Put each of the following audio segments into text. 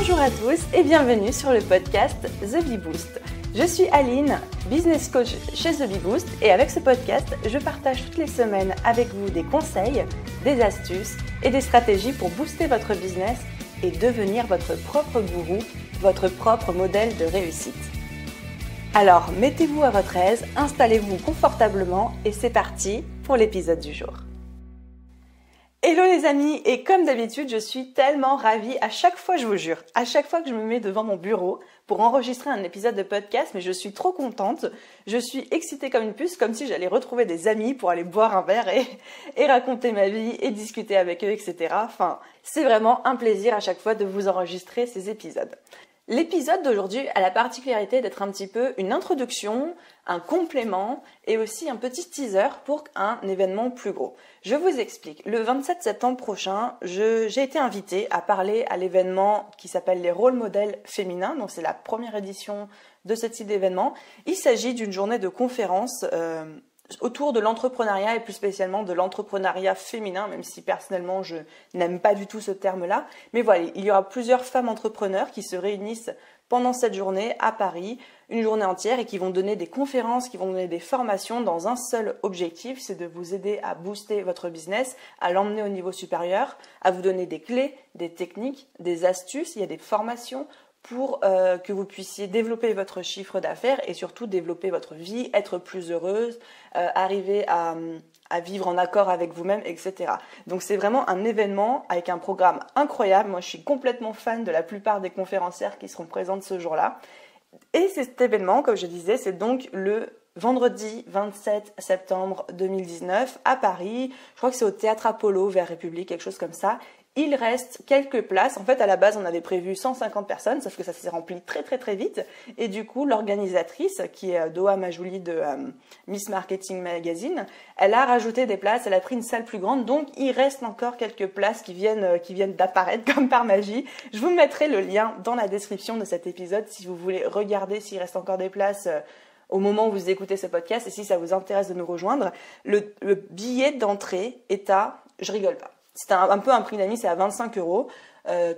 Bonjour à tous et bienvenue sur le podcast The Bee Boost. Je suis Aline, business coach chez The Bee Boost et avec ce podcast, je partage toutes les semaines avec vous des conseils, des astuces et des stratégies pour booster votre business et devenir votre propre gourou, votre propre modèle de réussite. Alors, mettez-vous à votre aise, installez-vous confortablement et c'est parti pour l'épisode du jour. Hello les amis, et comme d'habitude, je suis tellement ravie à chaque fois, je vous jure, à chaque fois que je me mets devant mon bureau pour enregistrer un épisode de podcast, mais je suis trop contente, je suis excitée comme une puce, comme si j'allais retrouver des amis pour aller boire un verre et raconter ma vie et discuter avec eux, etc. Enfin, c'est vraiment un plaisir à chaque fois de vous enregistrer ces épisodes. L'épisode d'aujourd'hui a la particularité d'être un petit peu une introduction, un complément et aussi un petit teaser pour un événement plus gros. Je vous explique. Le 27 septembre prochain, j'ai été invitée à parler à l'événement qui s'appelle les rôles modèles féminins. Donc c'est la première édition de ce type d'événement. Il s'agit d'une journée de conférence autour de l'entrepreneuriat et plus spécialement de l'entrepreneuriat féminin, même si personnellement je n'aime pas du tout ce terme-là. Mais voilà, il y aura plusieurs femmes entrepreneurs qui se réunissent pendant cette journée à Paris, une journée entière, et qui vont donner des conférences, qui vont donner des formations dans un seul objectif, c'est de vous aider à booster votre business, à l'emmener au niveau supérieur, à vous donner des clés, des techniques, des astuces, il y a des formations pour que vous puissiez développer votre chiffre d'affaires et surtout développer votre vie, être plus heureuse, arriver à vivre en accord avec vous-même, etc. Donc c'est vraiment un événement avec un programme incroyable. Moi je suis complètement fan de la plupart des conférencières qui seront présentes ce jour-là. Et cet événement, comme je disais, c'est donc le vendredi 27 septembre 2019 à Paris. Je crois que c'est au Théâtre Apollo vers République, quelque chose comme ça. Il reste quelques places. En fait, à la base, on avait prévu 150 personnes, sauf que ça s'est rempli très très très vite. Et du coup, l'organisatrice, qui est Doha Majouli de Miss Marketing Magazine, elle a rajouté des places, elle a pris une salle plus grande. Donc, il reste encore quelques places qui viennent d'apparaître comme par magie. Je vous mettrai le lien dans la description de cet épisode si vous voulez regarder s'il reste encore des places au moment où vous écoutez ce podcast. Et si ça vous intéresse de nous rejoindre, le billet d'entrée est à, je rigole pas, c'est un peu un prix d'amis, c'est à 25 €.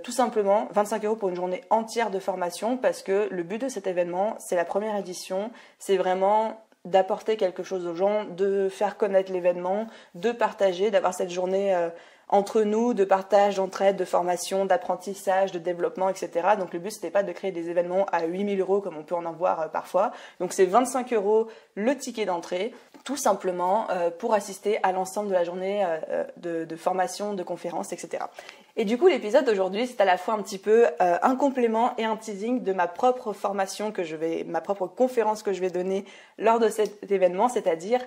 Tout simplement, 25 € pour une journée entière de formation, parce que le but de cet événement, c'est la première édition, c'est vraiment d'apporter quelque chose aux gens, de faire connaître l'événement, de partager, d'avoir cette journée entre nous, de partage, d'entraide, de formation, d'apprentissage, de développement, etc. Donc le but, c'était pas de créer des événements à 8 000 € comme on peut en avoir parfois. Donc c'est 25 € le ticket d'entrée, tout simplement pour assister à l'ensemble de la journée de formation, de conférences, etc. Et du coup, l'épisode d'aujourd'hui, c'est à la fois un petit peu un complément et un teasing de ma propre formation ma propre conférence que je vais donner lors de cet événement, c'est-à-dire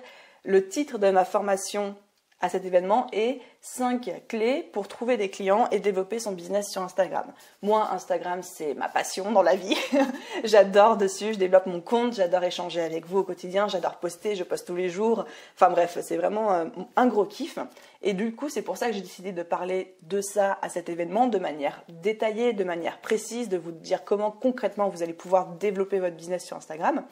le titre de ma formation à cet événement est 5 clés pour trouver des clients et développer son business sur Instagram. Moi, Instagram, c'est ma passion dans la vie. J'adore dessus, je développe mon compte, j'adore échanger avec vous au quotidien, j'adore poster, je poste tous les jours. Enfin bref, c'est vraiment un gros kiff. Et du coup, c'est pour ça que j'ai décidé de parler de ça à cet événement de manière détaillée, de manière précise, de vous dire comment concrètement vous allez pouvoir développer votre business sur Instagram.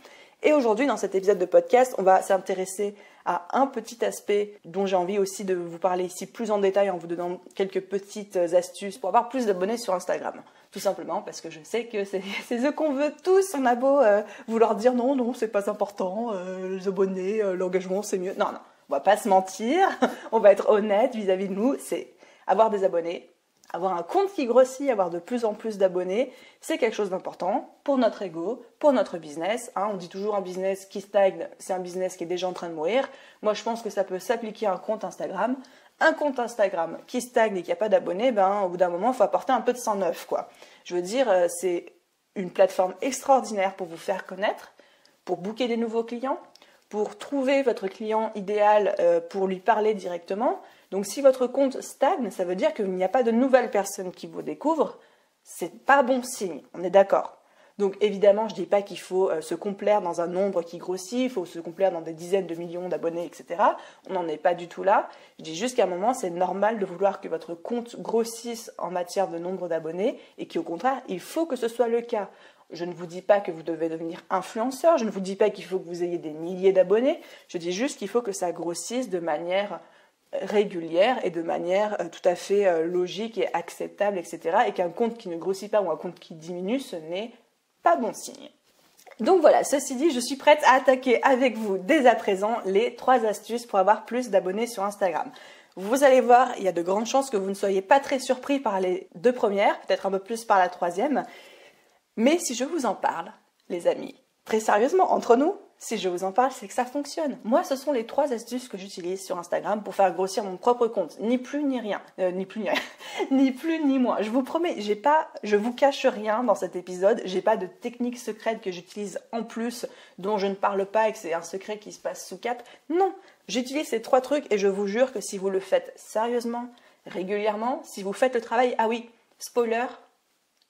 Et aujourd'hui, dans cet épisode de podcast, on va s'intéresser à un petit aspect dont j'ai envie aussi de vous parler ici plus en détail en vous donnant quelques petites astuces pour avoir plus d'abonnés sur Instagram. Tout simplement parce que je sais que c'est ce qu'on veut tous. On a beau vouloir dire non, c'est pas important, les abonnés, l'engagement, c'est mieux. Non, on va pas se mentir, on va être honnête vis-à-vis de nous, c'est avoir des abonnés. Avoir un compte qui grossit, avoir de plus en plus d'abonnés, c'est quelque chose d'important pour notre ego, pour notre business. On dit toujours un business qui stagne, c'est un business qui est déjà en train de mourir. Moi, je pense que ça peut s'appliquer à un compte Instagram. Un compte Instagram qui stagne et qui n'a pas d'abonnés, au bout d'un moment, il faut apporter un peu de sang neuf, quoi. Je veux dire, c'est une plateforme extraordinaire pour vous faire connaître, pour booker des nouveaux clients, pour trouver votre client idéal, pour lui parler directement. Donc si votre compte stagne, ça veut dire qu'il n'y a pas de nouvelles personnes qui vous découvrent. C'est pas bon signe, on est d'accord. Donc évidemment, je dis pas qu'il faut se complaire dans un nombre qui grossit, il faut se complaire dans des dizaines de millions d'abonnés, etc. On n'en est pas du tout là. Je dis juste qu'à un moment, c'est normal de vouloir que votre compte grossisse en matière de nombre d'abonnés et qu'au contraire, il faut que ce soit le cas. Je ne vous dis pas que vous devez devenir influenceur, je ne vous dis pas qu'il faut que vous ayez des milliers d'abonnés, je dis juste qu'il faut que ça grossisse de manière régulière et de manière tout à fait logique et acceptable, etc. Et qu'un compte qui ne grossit pas ou un compte qui diminue, ce n'est pas bon signe. Donc voilà, ceci dit, je suis prête à attaquer avec vous dès à présent les 3 astuces pour avoir plus d'abonnés sur Instagram. Vous allez voir, il y a de grandes chances que vous ne soyez pas très surpris par les 2 premières, peut-être un peu plus par la 3e. Mais si je vous en parle, les amis, très sérieusement, entre nous, si je vous en parle, c'est que ça fonctionne. Moi, ce sont les 3 astuces que j'utilise sur Instagram pour faire grossir mon propre compte. Ni plus ni rien. Ni plus ni rien. Ni plus ni moins. Je vous promets, je vous cache rien dans cet épisode. J'ai pas de technique secrète que j'utilise en plus, dont je ne parle pas et que c'est un secret qui se passe sous cap. Non, j'utilise ces 3 trucs et je vous jure que si vous le faites sérieusement, régulièrement, si vous faites le travail, ah oui, spoiler,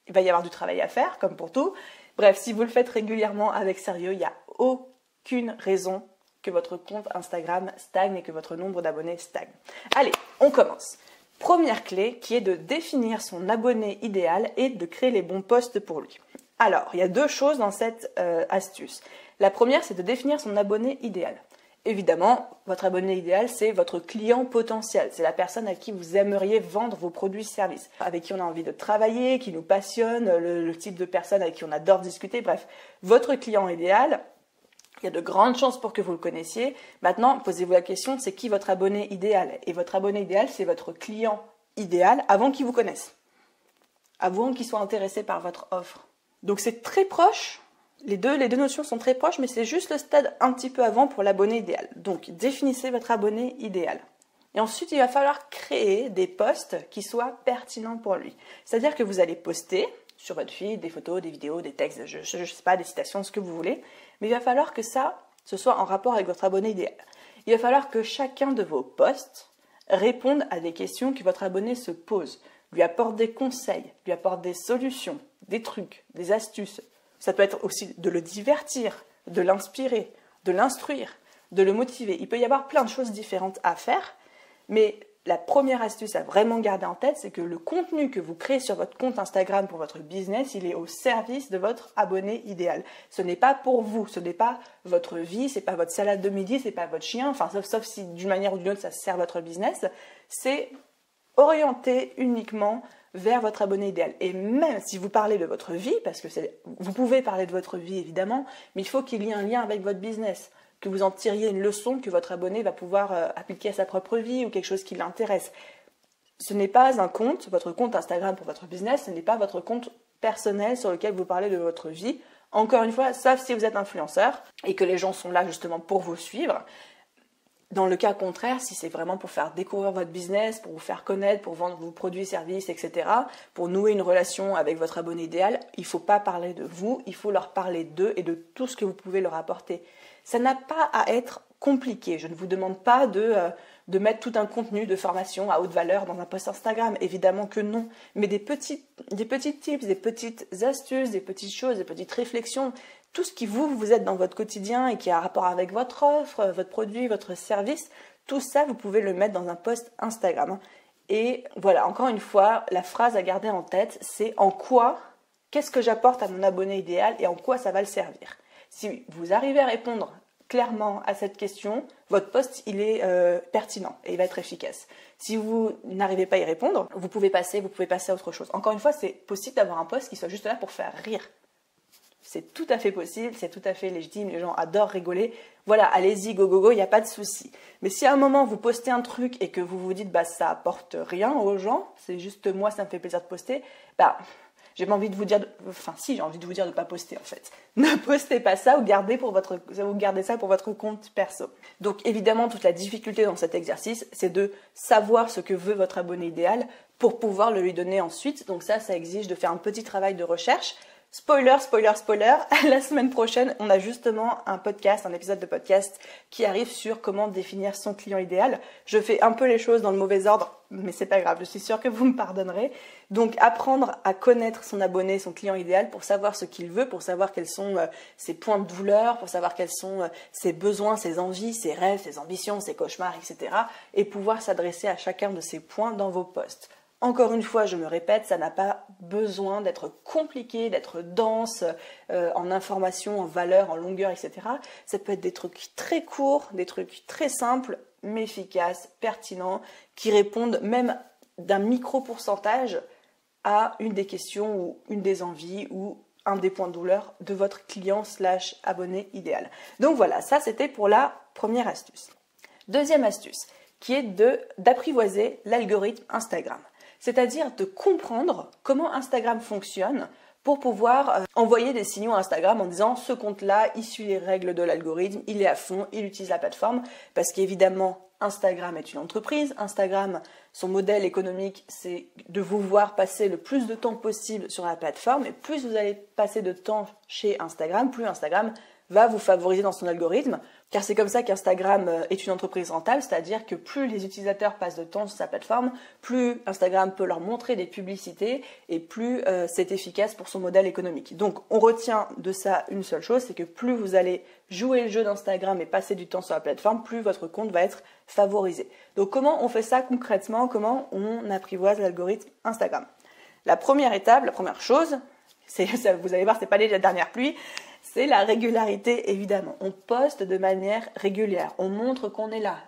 il va y avoir du travail à faire, comme pour tout. Bref, si vous le faites régulièrement avec sérieux, il n'y a aucune raison que votre compte Instagram stagne et que votre nombre d'abonnés stagne. Allez, on commence. Première clé qui est de définir son abonné idéal et de créer les bons posts pour lui. Alors, il y a 2 choses dans cette astuce. La première, c'est de définir son abonné idéal. Évidemment, votre abonné idéal, c'est votre client potentiel. C'est la personne à qui vous aimeriez vendre vos produits-services, avec qui on a envie de travailler, qui nous passionne, le type de personne avec qui on adore discuter. Bref, votre client idéal, il y a de grandes chances pour que vous le connaissiez. Maintenant, posez-vous la question, c'est qui votre abonné idéal? Et votre abonné idéal, c'est votre client idéal avant qu'il vous connaisse, avant qu'il soit intéressé par votre offre. Donc c'est très proche. Les deux notions sont très proches, mais c'est juste le stade un petit peu avant pour l'abonné idéal. Donc, définissez votre abonné idéal. Et ensuite, il va falloir créer des posts qui soient pertinents pour lui. C'est-à-dire que vous allez poster sur votre feed des photos, des vidéos, des textes, je sais pas, des citations, ce que vous voulez. Mais il va falloir que ce soit en rapport avec votre abonné idéal. Il va falloir que chacun de vos posts réponde à des questions que votre abonné se pose, lui apporte des conseils, lui apporte des solutions, des trucs, des astuces. Ça peut être aussi de le divertir, de l'inspirer, de l'instruire, de le motiver. Il peut y avoir plein de choses différentes à faire, mais la première astuce à vraiment garder en tête, c'est que le contenu que vous créez sur votre compte Instagram pour votre business, il est au service de votre abonné idéal. Ce n'est pas pour vous, ce n'est pas votre vie, c'est pas votre salade de midi, c'est pas votre chien, enfin sauf si d'une manière ou d'une autre ça sert votre business. C'est orienté uniquement vers votre abonné idéal. Et même si vous parlez de votre vie, parce que vous pouvez parler de votre vie évidemment, mais il faut qu'il y ait un lien avec votre business, que vous en tiriez une leçon que votre abonné va pouvoir appliquer à sa propre vie ou quelque chose qui l'intéresse. Ce n'est pas un compte, votre compte Instagram pour votre business, ce n'est pas votre compte personnel sur lequel vous parlez de votre vie. Encore une fois, sauf si vous êtes influenceur et que les gens sont là justement pour vous suivre. Dans le cas contraire, si c'est vraiment pour faire découvrir votre business, pour vous faire connaître, pour vendre vos produits, services, etc., pour nouer une relation avec votre abonné idéal, il ne faut pas parler de vous, il faut leur parler d'eux et de tout ce que vous pouvez leur apporter. Ça n'a pas à être compliqué. Je ne vous demande pas de mettre tout un contenu de formation à haute valeur dans un post Instagram. Évidemment que non. Mais des petits tips, des petites astuces, des petites choses, des petites réflexions, tout ce qui vous êtes dans votre quotidien et qui a rapport avec votre offre, votre produit, votre service, tout ça, vous pouvez le mettre dans un post Instagram. Et voilà, encore une fois, la phrase à garder en tête, c'est qu'est-ce que j'apporte à mon abonné idéal et en quoi ça va le servir. Si vous arrivez à répondre clairement à cette question, votre post il est pertinent et il va être efficace. Si vous n'arrivez pas à y répondre, vous pouvez passer à autre chose. Encore une fois, c'est possible d'avoir un post qui soit juste là pour faire rire. C'est tout à fait possible, c'est tout à fait légitime, les gens adorent rigoler. Voilà, allez-y, go, go, go, il n'y a pas de souci. Mais si à un moment vous postez un truc et que vous vous dites ça apporte rien aux gens, c'est juste moi, ça me fait plaisir de poster, j'ai pas envie de vous dire, j'ai envie de vous dire de ne pas poster en fait. Ne postez pas ça ou gardez ça pour votre compte perso. Donc évidemment, toute la difficulté dans cet exercice, c'est de savoir ce que veut votre abonné idéal pour pouvoir le lui donner ensuite. Donc ça exige de faire un petit travail de recherche. Spoiler, la semaine prochaine, on a justement un épisode de podcast qui arrive sur comment définir son client idéal. Je fais un peu les choses dans le mauvais ordre, mais c'est pas grave, je suis sûre que vous me pardonnerez. Donc apprendre à connaître son abonné, son client idéal pour savoir ce qu'il veut, pour savoir quels sont ses points de douleur, pour savoir quels sont ses besoins, ses envies, ses rêves, ses ambitions, ses cauchemars, etc. Et pouvoir s'adresser à chacun de ces points dans vos posts. Encore une fois, je me répète, ça n'a pas besoin d'être compliqué, d'être dense en information, en valeur, en longueur, etc. Ça peut être des trucs très courts, des trucs très simples, mais efficaces, pertinents, qui répondent même d'un micro-pourcentage à une des questions ou une des envies ou un des points de douleur de votre client / abonné idéal. Donc voilà, ça c'était pour la première astuce. Deuxième astuce, qui est d'apprivoiser l'algorithme Instagram. C'est-à-dire de comprendre comment Instagram fonctionne pour pouvoir envoyer des signaux à Instagram en disant ce compte-là, il suit les règles de l'algorithme, il est à fond, il utilise la plateforme, parce qu'évidemment, Instagram est une entreprise. Instagram, son modèle économique, c'est de vous voir passer le plus de temps possible sur la plateforme. Et plus vous allez passer de temps chez Instagram, plus Instagram va vous favoriser dans son algorithme. Car c'est comme ça qu'Instagram est une entreprise rentable, c'est-à-dire que plus les utilisateurs passent de temps sur sa plateforme, plus Instagram peut leur montrer des publicités et plus c'est efficace pour son modèle économique. Donc on retient de ça une seule chose, c'est que plus vous allez jouer le jeu d'Instagram et passer du temps sur la plateforme, plus votre compte va être favorisé. Donc comment on fait ça concrètement? Comment on apprivoise l'algorithme Instagram? La première étape, la première chose, vous allez voir, c'est pas les dernières pluies, c'est la régularité, évidemment. On poste de manière régulière, on montre qu'on est là.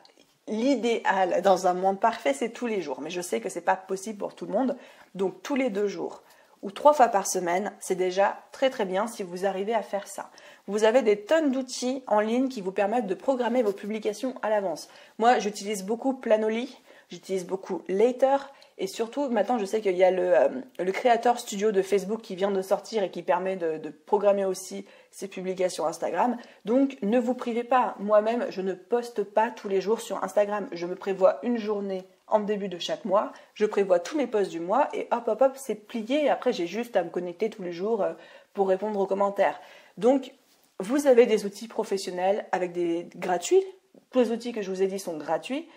L'idéal dans un monde parfait, c'est tous les jours, mais je sais que c'est pas possible pour tout le monde, donc tous les 2 jours ou 3 fois par semaine, c'est déjà très très bien si vous arrivez à faire ça. Vous avez des tonnes d'outils en ligne qui vous permettent de programmer vos publications à l'avance. Moi, j'utilise beaucoup Planoly, j'utilise beaucoup Later, et surtout, maintenant, je sais qu'il y a le Creator Studio de Facebook qui vient de sortir et qui permet de programmer aussi ses publications Instagram. Donc, ne vous privez pas. Moi-même, je ne poste pas tous les jours sur Instagram. Je me prévois une journée en début de chaque mois. Je prévois tous mes posts du mois et hop, hop, hop, c'est plié. Et après, j'ai juste à me connecter tous les jours pour répondre aux commentaires. Donc, vous avez des outils professionnels avec des gratuits. Tous les outils que je vous ai dit sont gratuits,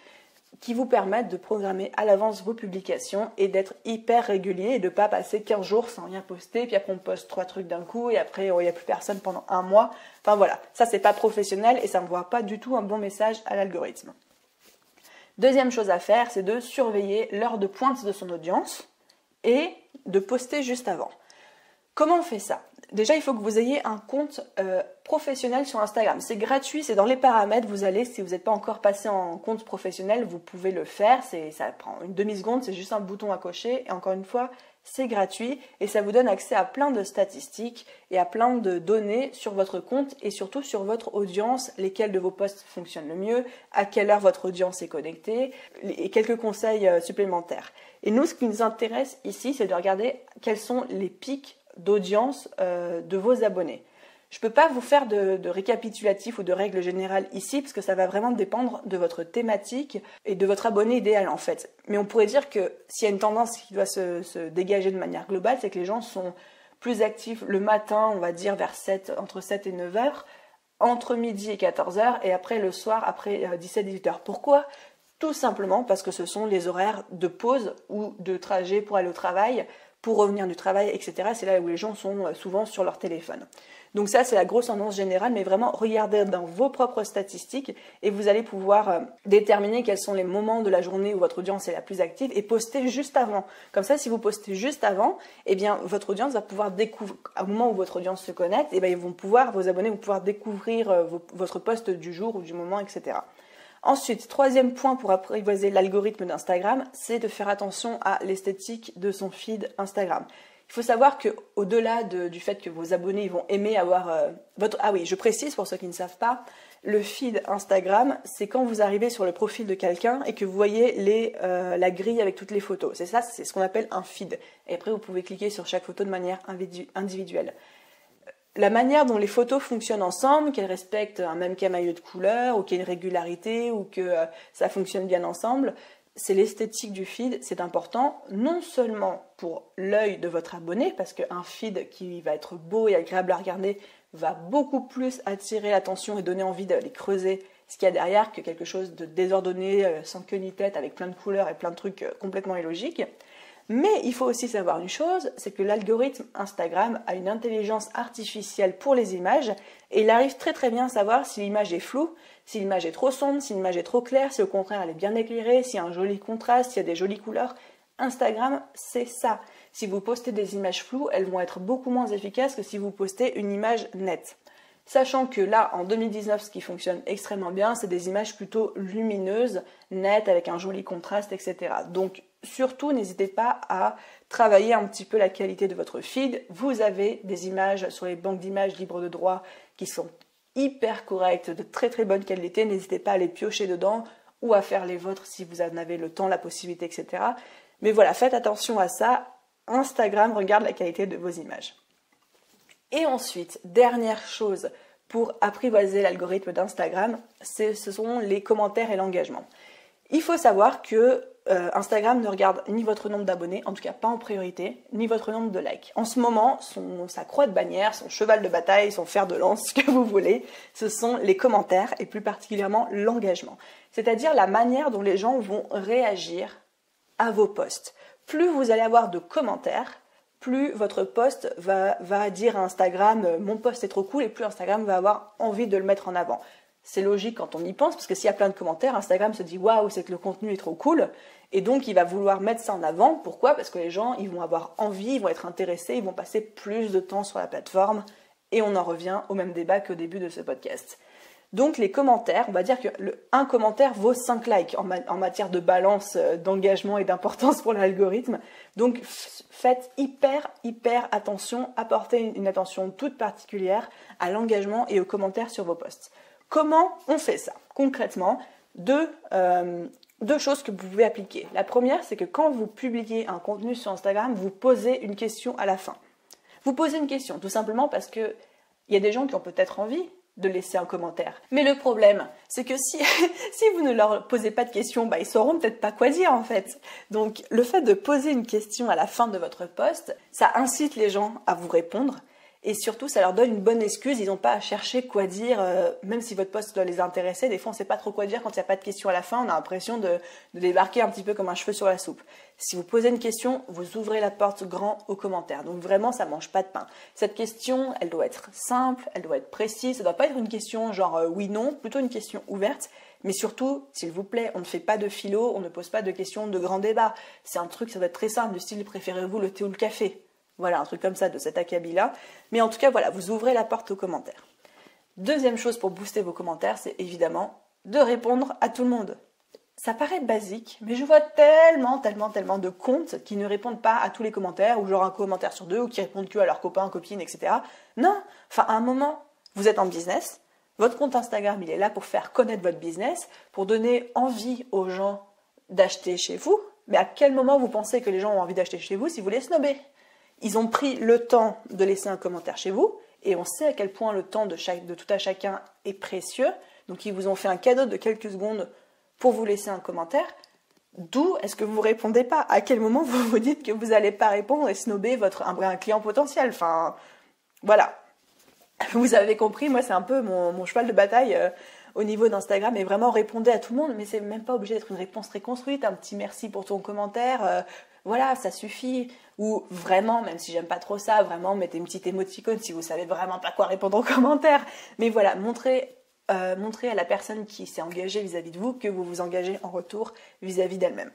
qui vous permettent de programmer à l'avance vos publications et d'être hyper régulier et de ne pas passer 15 jours sans rien poster, puis après on poste 3 trucs d'un coup et après il n'y a plus personne pendant 1 mois. Enfin voilà, ça c'est pas professionnel et ça ne voit pas du tout un bon message à l'algorithme. Deuxième chose à faire, c'est de surveiller l'heure de pointe de son audience et de poster juste avant. Comment on fait ça? Déjà, il faut que vous ayez un compte professionnel sur Instagram. C'est gratuit, c'est dans les paramètres. Vous allez, si vous n'êtes pas encore passé en compte professionnel, vous pouvez le faire. Ça prend une demi-seconde, c'est juste un bouton à cocher. Et encore une fois, c'est gratuit et ça vous donne accès à plein de statistiques et à plein de données sur votre compte et surtout sur votre audience, lesquels de vos posts fonctionnent le mieux, à quelle heure votre audience est connectée et quelques conseils supplémentaires. Et nous, ce qui nous intéresse ici, c'est de regarder quels sont les pics d'audience de vos abonnés. Je ne peux pas vous faire de récapitulatif ou de règles générales ici parce que ça va vraiment dépendre de votre thématique et de votre abonné idéal en fait. Mais on pourrait dire que s'il y a une tendance qui doit se dégager de manière globale, c'est que les gens sont plus actifs le matin, on va dire entre 7 et 9 heures, entre midi et 14 heures et après le soir, après 17-18 heures. Pourquoi ? Tout simplement parce que ce sont les horaires de pause ou de trajet pour aller au travail, pour revenir du travail, etc. C'est là où les gens sont souvent sur leur téléphone. Donc ça, c'est la grosse tendance générale, mais vraiment, regardez dans vos propres statistiques et vous allez pouvoir déterminer quels sont les moments de la journée où votre audience est la plus active et poster juste avant. Comme ça, si vous postez juste avant, eh bien, votre audience va pouvoir découvrir, au moment où votre audience se connecte, eh bien, vos abonnés vont pouvoir découvrir votre post du jour ou du moment, etc. Ensuite, troisième point pour apprivoiser l'algorithme d'Instagram, c'est de faire attention à l'esthétique de son feed Instagram. Il faut savoir qu'au-delà du fait que vos abonnés vont aimer avoir votre... Ah oui, je précise pour ceux qui ne savent pas, le feed Instagram, c'est quand vous arrivez sur le profil de quelqu'un et que vous voyez la grille avec toutes les photos. C'est ça, c'est ce qu'on appelle un feed. Et après, vous pouvez cliquer sur chaque photo de manière individuelle. La manière dont les photos fonctionnent ensemble, qu'elles respectent un même camailleux de couleurs, ou qu'il y ait une régularité, ou que ça fonctionne bien ensemble, c'est l'esthétique du feed, c'est important, non seulement pour l'œil de votre abonné, parce qu'un feed qui va être beau et agréable à regarder va beaucoup plus attirer l'attention et donner envie d'aller creuser ce qu'il y a derrière que quelque chose de désordonné, sans queue ni tête, avec plein de couleurs et plein de trucs complètement illogiques. Mais il faut aussi savoir une chose, c'est que l'algorithme Instagram a une intelligence artificielle pour les images et il arrive très très bien à savoir si l'image est floue, si l'image est trop sombre, si l'image est trop claire, si au contraire elle est bien éclairée, s'il y a un joli contraste, s'il y a des jolies couleurs. Instagram, c'est ça. Si vous postez des images floues, elles vont être beaucoup moins efficaces que si vous postez une image nette. Sachant que là, en 2019, ce qui fonctionne extrêmement bien, c'est des images plutôt lumineuses, nettes, avec un joli contraste, etc. Donc, surtout, n'hésitez pas à travailler un petit peu la qualité de votre feed. Vous avez des images sur les banques d'images libres de droit qui sont hyper correctes, de très très bonne qualité. N'hésitez pas à les piocher dedans ou à faire les vôtres si vous en avez le temps, la possibilité, etc. Mais voilà, faites attention à ça. Instagram regarde la qualité de vos images. Et ensuite, dernière chose pour apprivoiser l'algorithme d'Instagram, ce sont les commentaires et l'engagement. Il faut savoir que Instagram ne regarde ni votre nombre d'abonnés, en tout cas pas en priorité, ni votre nombre de likes. En ce moment, sa croix de bannière, son cheval de bataille, son fer de lance, ce que vous voulez, ce sont les commentaires et plus particulièrement l'engagement. C'est-à-dire la manière dont les gens vont réagir à vos posts. Plus vous allez avoir de commentaires, plus votre post va dire à Instagram « mon post est trop cool » et plus Instagram va avoir envie de le mettre en avant. C'est logique quand on y pense, parce que s'il y a plein de commentaires, Instagram se dit « waouh, c'est que le contenu est trop cool » et donc il va vouloir mettre ça en avant. Pourquoi? Parce que les gens ils vont avoir envie, ils vont être intéressés, ils vont passer plus de temps sur la plateforme et on en revient au même débat qu'au début de ce podcast. Donc les commentaires, on va dire que un commentaire vaut 5 likes en matière de balance, d'engagement et d'importance pour l'algorithme. Donc faites hyper attention, apportez une attention toute particulière à l'engagement et aux commentaires sur vos posts. Comment on fait ça? Concrètement, deux choses que vous pouvez appliquer. La première, c'est que quand vous publiez un contenu sur Instagram, vous posez une question à la fin. Vous posez une question, tout simplement parce que il y a des gens qui ont peut-être envie de laisser un commentaire. Mais le problème, c'est que si vous ne leur posez pas de questions, ils sauront peut-être pas quoi dire en fait. Donc le fait de poser une question à la fin de votre post, ça incite les gens à vous répondre et surtout ça leur donne une bonne excuse, ils n'ont pas à chercher quoi dire, même si votre post doit les intéresser, des fois on ne sait pas trop quoi dire quand il n'y a pas de question à la fin, on a l'impression de débarquer un petit peu comme un cheveu sur la soupe. Si vous posez une question, vous ouvrez la porte grand aux commentaires, donc vraiment ça mange pas de pain. Cette question, elle doit être simple, elle doit être précise, ça ne doit pas être une question genre oui-non, plutôt une question ouverte, mais surtout, s'il vous plaît, on ne fait pas de philo, on ne pose pas de questions de grand débat, c'est un truc, ça doit être très simple, du style préférez-vous le thé ou le café? Voilà, un truc comme ça, de cet acabit-là. Mais en tout cas, voilà, vous ouvrez la porte aux commentaires. Deuxième chose pour booster vos commentaires, c'est évidemment de répondre à tout le monde. Ça paraît basique, mais je vois tellement de comptes qui ne répondent pas à tous les commentaires, ou genre un commentaire sur deux, ou qui répondent que à leurs copains, copines, etc. Non, enfin, à un moment, vous êtes en business, votre compte Instagram, il est là pour faire connaître votre business, pour donner envie aux gens d'acheter chez vous. Mais à quel moment vous pensez que les gens ont envie d'acheter chez vous si vous les snobez? Ils ont pris le temps de laisser un commentaire chez vous, et on sait à quel point le temps de tout à chacun est précieux. Donc ils vous ont fait un cadeau de quelques secondes pour vous laisser un commentaire. D'où est-ce que vous ne répondez pas? À quel moment vous vous dites que vous n'allez pas répondre et snobber un client potentiel? Enfin, voilà. Vous avez compris, moi c'est un peu mon cheval de bataille au niveau d'Instagram, et vraiment répondez à tout le monde, mais c'est même pas obligé d'être une réponse très construite, un petit merci pour ton commentaire, voilà, ça suffit. Ou vraiment, même si j'aime pas trop ça, vraiment mettez une petite émoticône si vous savez vraiment pas quoi répondre aux commentaires. Mais voilà, montrez à la personne qui s'est engagée vis-à-vis de vous que vous vous engagez en retour vis-à-vis d'elle-même.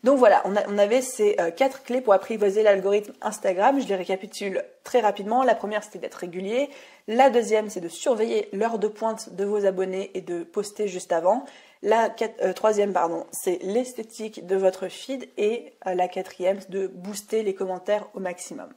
Donc voilà, on avait ces 4 clés pour apprivoiser l'algorithme Instagram. Je les récapitule très rapidement. La première, c'était d'être régulier. La deuxième, c'est de surveiller l'heure de pointe de vos abonnés et de poster juste avant. La troisième, c'est l'esthétique de votre feed. Et la quatrième, c'est de booster les commentaires au maximum.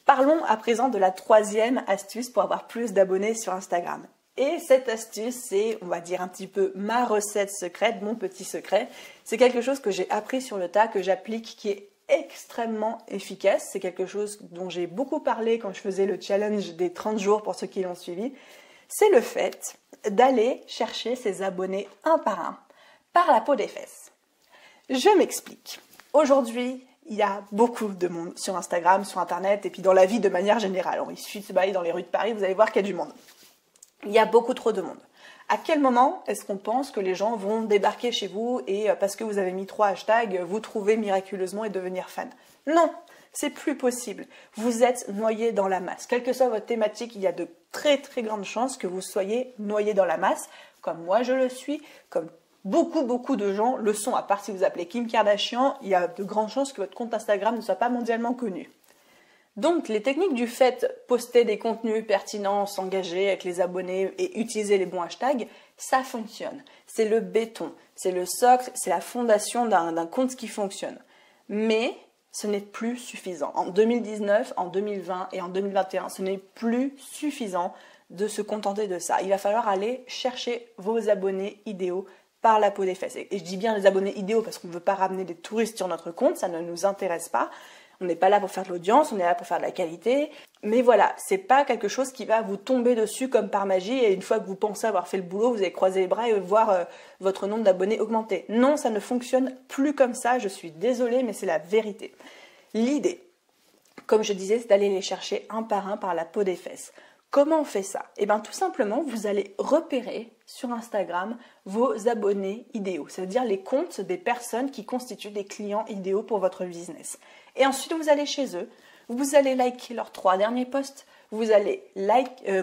Parlons à présent de la troisième astuce pour avoir plus d'abonnés sur Instagram. Et cette astuce, c'est, on va dire un petit peu ma recette secrète, mon petit secret. C'est quelque chose que j'ai appris sur le tas, que j'applique, qui est extrêmement efficace. C'est quelque chose dont j'ai beaucoup parlé quand je faisais le challenge des 30 jours pour ceux qui l'ont suivi. C'est le fait d'aller chercher ses abonnés un par la peau des fesses. Je m'explique. Aujourd'hui, il y a beaucoup de monde sur Instagram, sur Internet et puis dans la vie de manière générale. Il suffit de se balader dans les rues de Paris, vous allez voir qu'il y a du monde. Il y a beaucoup trop de monde. À quel moment est-ce qu'on pense que les gens vont débarquer chez vous et parce que vous avez mis 3 hashtags, vous trouver miraculeusement et devenir fan? Non, c'est plus possible. Vous êtes noyé dans la masse. Quelle que soit votre thématique, il y a de très grandes chances que vous soyez noyé dans la masse, comme moi je le suis, comme Beaucoup de gens le sont. À part si vous appelez Kim Kardashian, il y a de grandes chances que votre compte Instagram ne soit pas mondialement connu. Donc, les techniques du fait, poster des contenus pertinents, s'engager avec les abonnés et utiliser les bons hashtags, ça fonctionne. C'est le béton, c'est le socle, c'est la fondation d'un compte qui fonctionne. Mais ce n'est plus suffisant. En 2019, en 2020 et en 2021, ce n'est plus suffisant de se contenter de ça. Il va falloir aller chercher vos abonnés idéaux par la peau des fesses. Et je dis bien les abonnés idéaux parce qu'on ne veut pas ramener des touristes sur notre compte, ça ne nous intéresse pas. On n'est pas là pour faire de l'audience, on est là pour faire de la qualité. Mais voilà, c'est pas quelque chose qui va vous tomber dessus comme par magie et une fois que vous pensez avoir fait le boulot, vous allez croiser les bras et voir votre nombre d'abonnés augmenter. Non, ça ne fonctionne plus comme ça, je suis désolée, mais c'est la vérité. L'idée, comme je disais, c'est d'aller les chercher un par la peau des fesses. Comment on fait ça? Eh bien tout simplement, vous allez repérer sur Instagram vos abonnés idéaux. Ça veut dire les comptes des personnes qui constituent des clients idéaux pour votre business. Et ensuite, vous allez chez eux, vous allez liker leurs 3 derniers posts, vous allez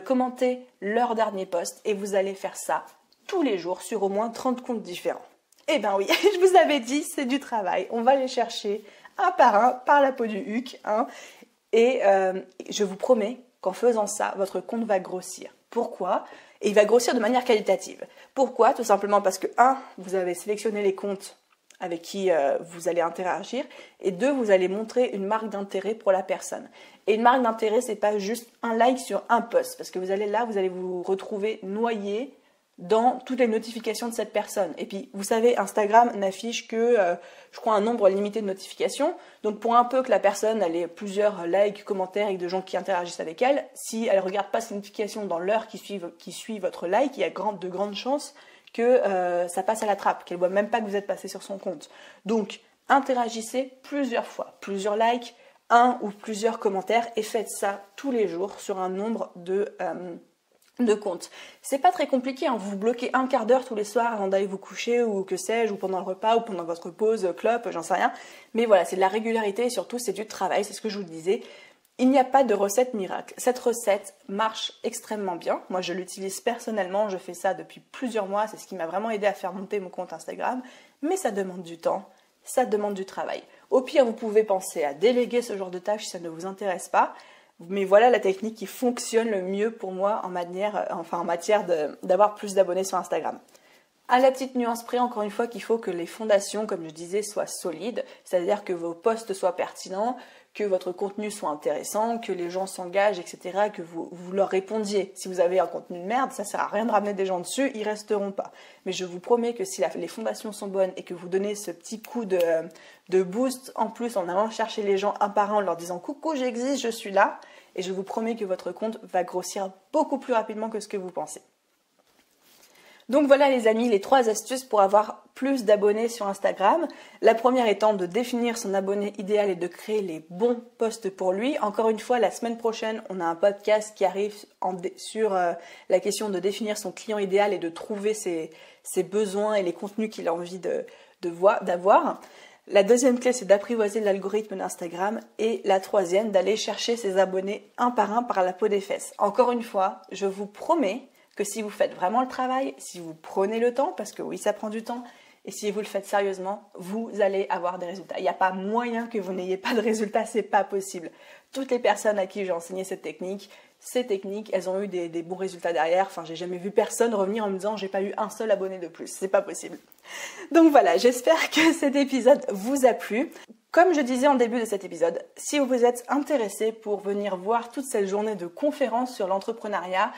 commenter leurs derniers posts et vous allez faire ça tous les jours sur au moins 30 comptes différents. Eh bien oui, je vous avais dit, c'est du travail. On va les chercher un par la peau du huc. Et je vous promets qu'en faisant ça, votre compte va grossir. Pourquoi? Et il va grossir de manière qualitative. Pourquoi? Tout simplement parce que 1, vous avez sélectionné les comptes avec qui vous allez interagir, et 2, vous allez montrer une marque d'intérêt pour la personne. Et une marque d'intérêt, c'est pas juste un like sur un post, parce que vous allez vous retrouver noyé dans toutes les notifications de cette personne. Et puis, vous savez, Instagram n'affiche que, je crois, un nombre limité de notifications. Donc, pour un peu que la personne ait plusieurs likes, commentaires et de gens qui interagissent avec elle, si elle ne regarde pas ces notifications dans l'heure qui suit votre like, il y a de grandes chances que ça passe à la trappe, qu'elle ne voit même pas que vous êtes passé sur son compte. Donc, interagissez plusieurs fois, plusieurs likes, un ou plusieurs commentaires, et faites ça tous les jours sur un nombre de comptes. C'est pas très compliqué, hein. Vous bloquez un quart d'heure tous les soirs avant d'aller vous coucher, ou que sais-je, ou pendant le repas, ou pendant votre pause clope, j'en sais rien. Mais voilà, c'est de la régularité et surtout c'est du travail, c'est ce que je vous disais. Il n'y a pas de recette miracle. Cette recette marche extrêmement bien. Moi, je l'utilise personnellement, je fais ça depuis plusieurs mois, c'est ce qui m'a vraiment aidé à faire monter mon compte Instagram, mais ça demande du temps, ça demande du travail. Au pire, vous pouvez penser à déléguer ce genre de tâches si ça ne vous intéresse pas, mais voilà la technique qui fonctionne le mieux pour moi en matière d'avoir plus d'abonnés sur Instagram. À la petite nuance près, encore une fois, qu'il faut que les fondations, comme je disais, soient solides, c'est-à-dire que vos posts soient pertinents, que votre contenu soit intéressant, que les gens s'engagent, etc., que vous leur répondiez. Si vous avez un contenu de merde, ça sert à rien de ramener des gens dessus, ils resteront pas. Mais je vous promets que si les fondations sont bonnes et que vous donnez ce petit coup de boost en plus en allant chercher les gens un par un en leur disant « Coucou, j'existe, je suis là », et je vous promets que votre compte va grossir beaucoup plus rapidement que ce que vous pensez. Donc voilà les amis, les 3 astuces pour avoir plus d'abonnés sur Instagram. La première étant de définir son abonné idéal et de créer les bons posts pour lui. Encore une fois, la semaine prochaine, on a un podcast qui arrive sur la question de définir son client idéal et de trouver ses besoins et les contenus qu'il a envie d'avoir. La deuxième clé, c'est d'apprivoiser l'algorithme d'Instagram. Et la troisième, d'aller chercher ses abonnés un par la peau des fesses. Encore une fois, je vous promets que si vous faites vraiment le travail, si vous prenez le temps, parce que oui, ça prend du temps, et si vous le faites sérieusement, vous allez avoir des résultats. Il n'y a pas moyen que vous n'ayez pas de résultats, c'est pas possible. Toutes les personnes à qui j'ai enseigné ces techniques, elles ont eu des bons résultats derrière. Enfin, j'ai jamais vu personne revenir en me disant j'ai pas eu un seul abonné de plus. C'est pas possible. Donc voilà, j'espère que cet épisode vous a plu. Comme je disais en début de cet épisode, si vous êtes intéressé pour venir voir toute cette journée de conférences sur l'entrepreneuriat,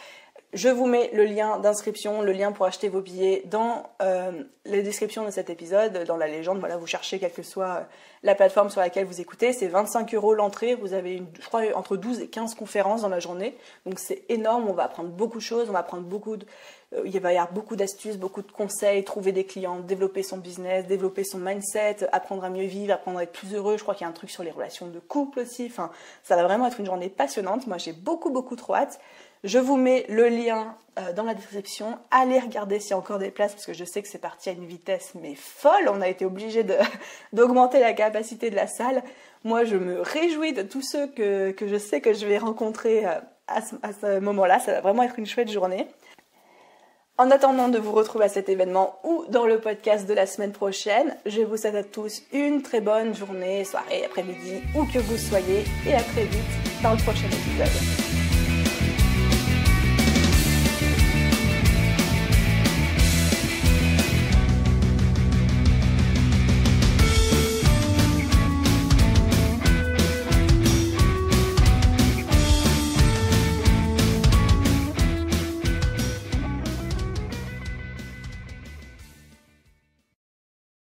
je vous mets le lien d'inscription, le lien pour acheter vos billets dans la description de cet épisode, dans la légende. Voilà, vous cherchez quelle que soit la plateforme sur laquelle vous écoutez. C'est 25 € l'entrée. Vous avez, je crois, entre 12 et 15 conférences dans la journée. Donc c'est énorme. On va apprendre beaucoup de choses. On va apprendre il va y avoir beaucoup d'astuces, beaucoup de conseils, trouver des clients, développer son business, développer son mindset, apprendre à mieux vivre, apprendre à être plus heureux. Je crois qu'il y a un truc sur les relations de couple aussi. Enfin, ça va vraiment être une journée passionnante. Moi, j'ai beaucoup trop hâte. Je vous mets le lien dans la description. Allez regarder s'il y a encore des places parce que je sais que c'est parti à une vitesse mais folle. On a été obligé d'augmenter la capacité de la salle. Moi, je me réjouis de tous ceux que je sais que je vais rencontrer à ce moment-là. Ça va vraiment être une chouette journée. En attendant de vous retrouver à cet événement ou dans le podcast de la semaine prochaine, je vous souhaite à tous une très bonne journée, soirée, après-midi, où que vous soyez, et à très vite dans le prochain épisode.